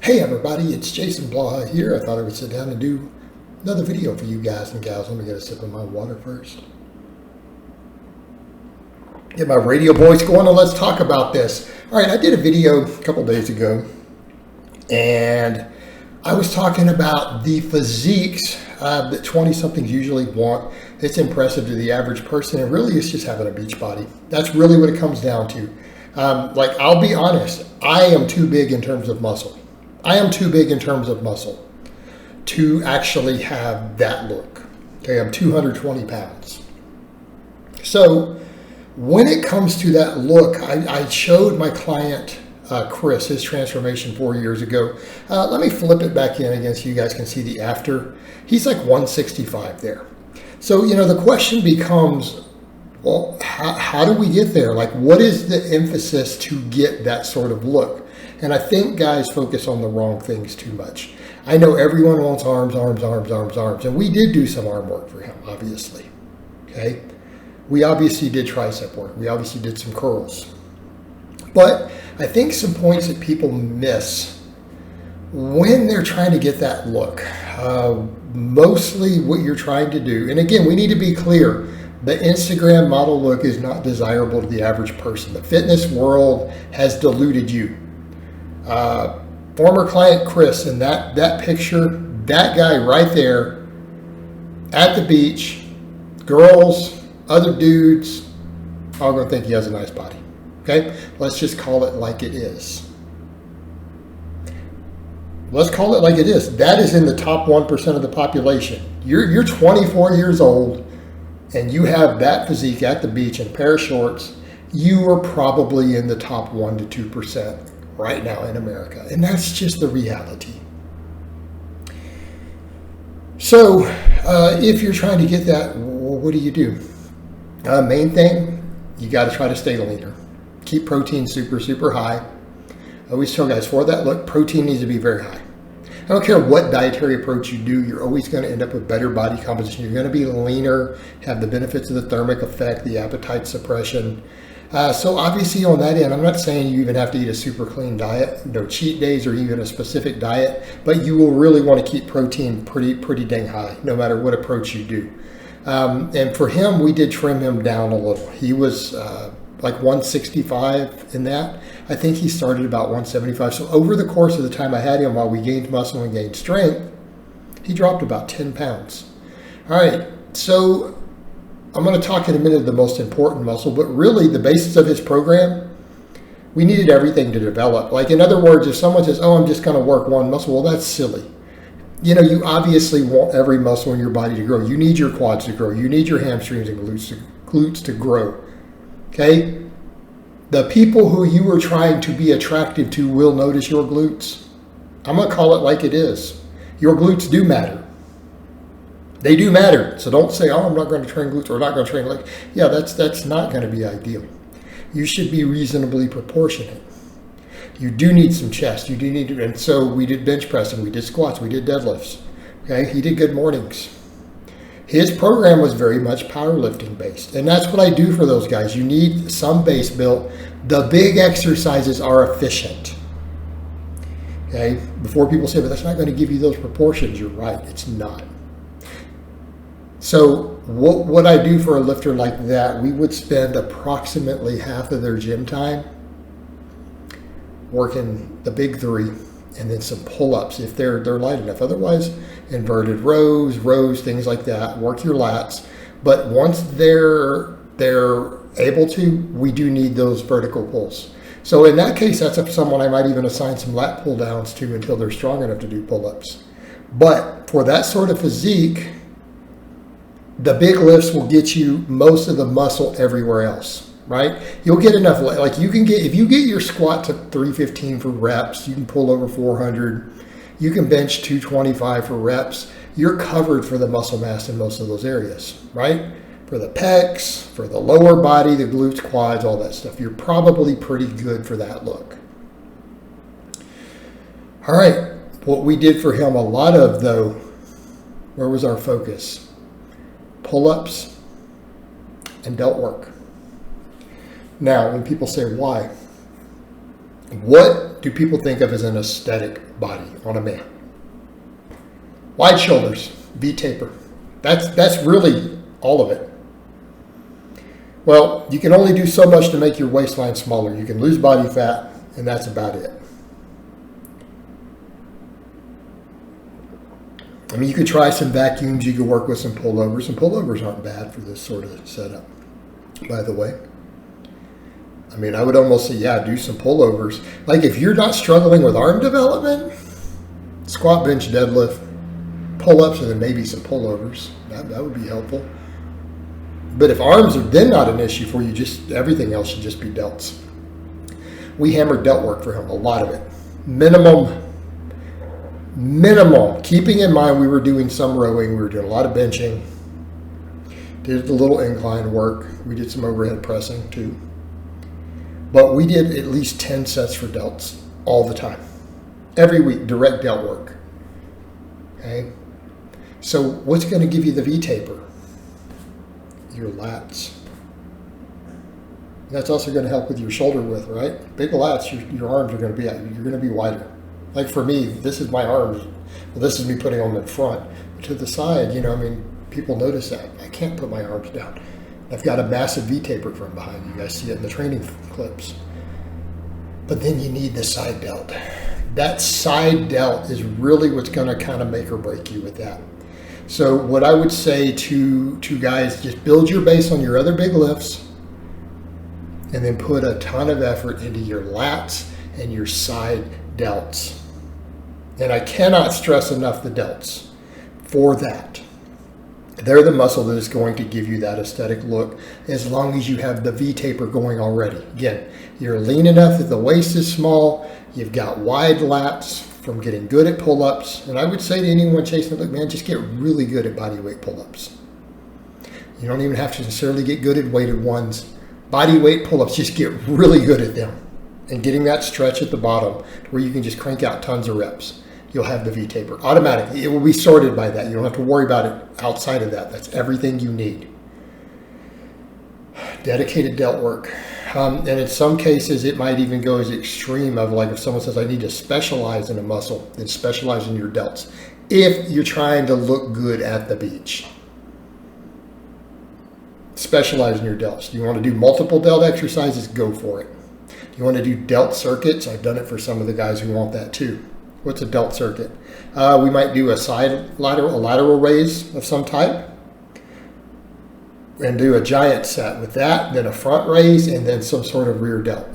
Hey everybody, it's Jason Blaha here. I thought I would sit down and do another video for you guys and gals. Let me get a sip of my water first. Get my radio voice going and let's talk about this. All right, I did a video a couple days ago and I was talking about the physiques that 20-somethings usually want. It's impressive to the average person, and really it's just having a beach body. That's really what it comes down to. I'll be honest, I am too big in terms of muscle. I am too big in terms of muscle to actually have that look. Okay, I'm 220 pounds. So when it comes to that look, I showed my client, Chris, his transformation 4 years ago. Let me flip it back in again so you guys can see the after. He's like 165 there. So, the question becomes, well, how do we get there? Like, what is the emphasis to get that sort of look? And I think guys focus on the wrong things too much. I know everyone wants arms, and we did do some arm work for him, obviously. Okay, we obviously did tricep work. We obviously did some curls. But I think some points that people miss when they're trying to get that look, mostly what you're trying to do, and again, we need to be clear, the Instagram model look is not desirable to the average person. The fitness world has deluded you. Former client Chris, in that picture, that guy right there at the beach, girls, other dudes, all gonna think he has a nice body. Okay, let's just call it like it is. Let's call it like it is. That is in the top 1% of the population. You're 24 years old and you have that physique at the beach in a pair of shorts. You are probably in the top 1 to 2% right now in America, and that's just the reality. So if you're trying to get that, well, what do? Main thing, you got to try to stay leaner. Keep protein super high. I always tell guys, for that look, protein needs to be very high. I don't care what dietary approach you do, you're always going to end up with better body composition. You're going to be leaner, have the benefits of the thermic effect, the appetite suppression. So obviously on that end, I'm not saying you even have to eat a super clean diet, no cheat days or even a specific diet, but you will really want to keep protein pretty dang high, no matter what approach you do. And for him, we did trim him down a little. He was like 165 in that. I think he started about 175. So over the course of the time I had him, while we gained muscle and gained strength, he dropped about 10 pounds. All right, so I'm going to talk in a minute of the most important muscle, but really the basis of his program, we needed everything to develop. Like, in other words, if someone says, oh, I'm just going to work one muscle, well, that's silly. You obviously want every muscle in your body to grow. You need your quads to grow. You need your hamstrings and glutes to grow. Okay? The people who you are trying to be attractive to will notice your glutes. I'm going to call it like it is. Your glutes do matter. They do matter. So don't say, oh, I'm not going to train glutes or not going to train legs. Yeah, that's not going to be ideal. You should be reasonably proportionate. You do need some chest. You do need to, and so we did bench pressing, we did squats, we did deadlifts. Okay, he did good mornings. His program was very much powerlifting based, and that's what I do for those guys. You need some base built. The big exercises are efficient. Okay, before people say, but that's not going to give you those proportions, you're right, it's not. So what I do for a lifter like that, we would spend approximately half of their gym time working the big three and then some pull-ups if they're light enough. Otherwise, inverted rows, things like that. Work your lats. But once they're able to, we do need those vertical pulls. So in that case, that's someone I might even assign some lat pull downs to until they're strong enough to do pull-ups. But for that sort of physique, the big lifts will get you most of the muscle everywhere else, right? You'll get enough, like if you get your squat to 315 for reps, you can pull over 400, you can bench 225 for reps, you're covered for the muscle mass in most of those areas, right? For the pecs, for the lower body, the glutes, quads, all that stuff, you're probably pretty good for that look. All right, what we did for him a lot of though, where was our focus? Pull-ups and delt work. Now, when people say why, what do people think of as an aesthetic body on a man? Wide shoulders, V-taper. That's really all of it. Well, you can only do so much to make your waistline smaller. You can lose body fat, and that's about it. I mean, you could try some vacuums. You could work with some pullovers. And pullovers aren't bad for this sort of setup, by the way. I mean, I would almost say, yeah, do some pullovers. Like if you're not struggling with arm development, squat, bench, deadlift, pull-ups, and then maybe some pullovers. That would be helpful. But if arms are then not an issue for you, just everything else should just be delts. We hammered delt work for him, a lot of it. Minimum. Keeping in mind we were doing some rowing, we were doing a lot of benching. Did a little incline work. We did some overhead pressing too. But we did at least 10 sets for delts all the time. Every week, direct delt work. Okay? So what's going to give you the V-taper? Your lats. That's also going to help with your shoulder width, right? Big lats, your arms are going to be, you're going to be wider. Like for me, this is my arms. Well, this is me putting them in front. But to the side, I mean, people notice that. I can't put my arms down. I've got a massive V-taper from behind. You guys see it in the training clips. But then you need the side delt. That side delt is really what's going to kind of make or break you with that. So what I would say to guys, just build your base on your other big lifts and then put a ton of effort into your lats and your side delts. And I cannot stress enough the delts for that. They're the muscle that is going to give you that aesthetic look as long as you have the V-taper going already. Again, you're lean enough that the waist is small, you've got wide lats from getting good at pull-ups. And I would say to anyone chasing the look, man, just get really good at body weight pull-ups. You don't even have to necessarily get good at weighted ones. Body weight pull-ups, just get really good at them. And getting that stretch at the bottom where you can just crank out tons of reps. You'll have the V-taper automatically. It will be sorted by that. You don't have to worry about it outside of that. That's everything you need. Dedicated delt work. And in some cases, it might even go as extreme of like if someone says, I need to specialize in a muscle, then specialize in your delts. If you're trying to look good at the beach. Specialize in your delts. Do you want to do multiple delt exercises? Go for it. Do you want to do delt circuits? I've done it for some of the guys who want that too. What's a delt circuit? We might do a lateral raise of some type and do a giant set with that, then a front raise, and then some sort of rear delt,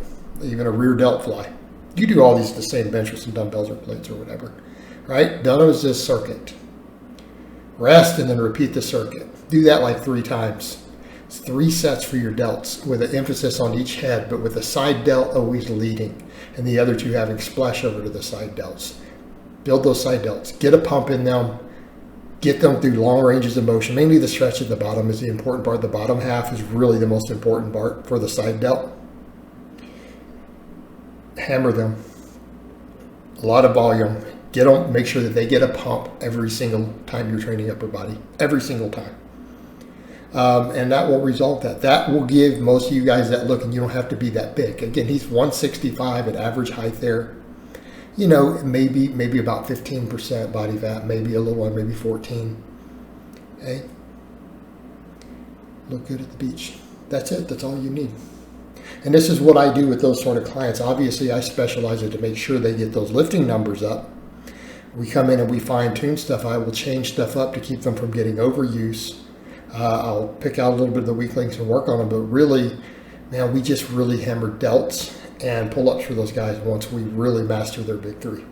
even a rear delt fly. You do all these the same bench with some dumbbells or plates or whatever, right? Done as this circuit. Rest and then repeat the circuit. Do that like 3 times. It's 3 sets for your delts with an emphasis on each head, but with the side delt always leading and the other 2 having splash over to the side delts. Build those side delts. Get a pump in them. Get them through long ranges of motion. Mainly the stretch at the bottom is the important part. The bottom half is really the most important part for the side delt. Hammer them. A lot of volume. Get them. Make sure that they get a pump every single time you're training upper body. Every single time. And that will resolve that. That will give most of you guys that look, and you don't have to be that big. Again, he's 165 at average height there. You know, maybe about 15% body fat, maybe a little, maybe 14. Okay? Look good at the beach. That's it. That's all you need. And this is what I do with those sort of clients. Obviously, I specialize it to make sure they get those lifting numbers up. We come in and we fine-tune stuff. I will change stuff up to keep them from getting overuse. I'll pick out a little bit of the weak links and work on them, but really, man, we just really hammer delts and pull-ups for those guys once we really master their big 3.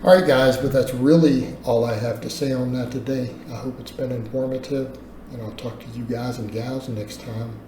All right, guys, but that's really all I have to say on that today. I hope it's been informative, and I'll talk to you guys and gals next time.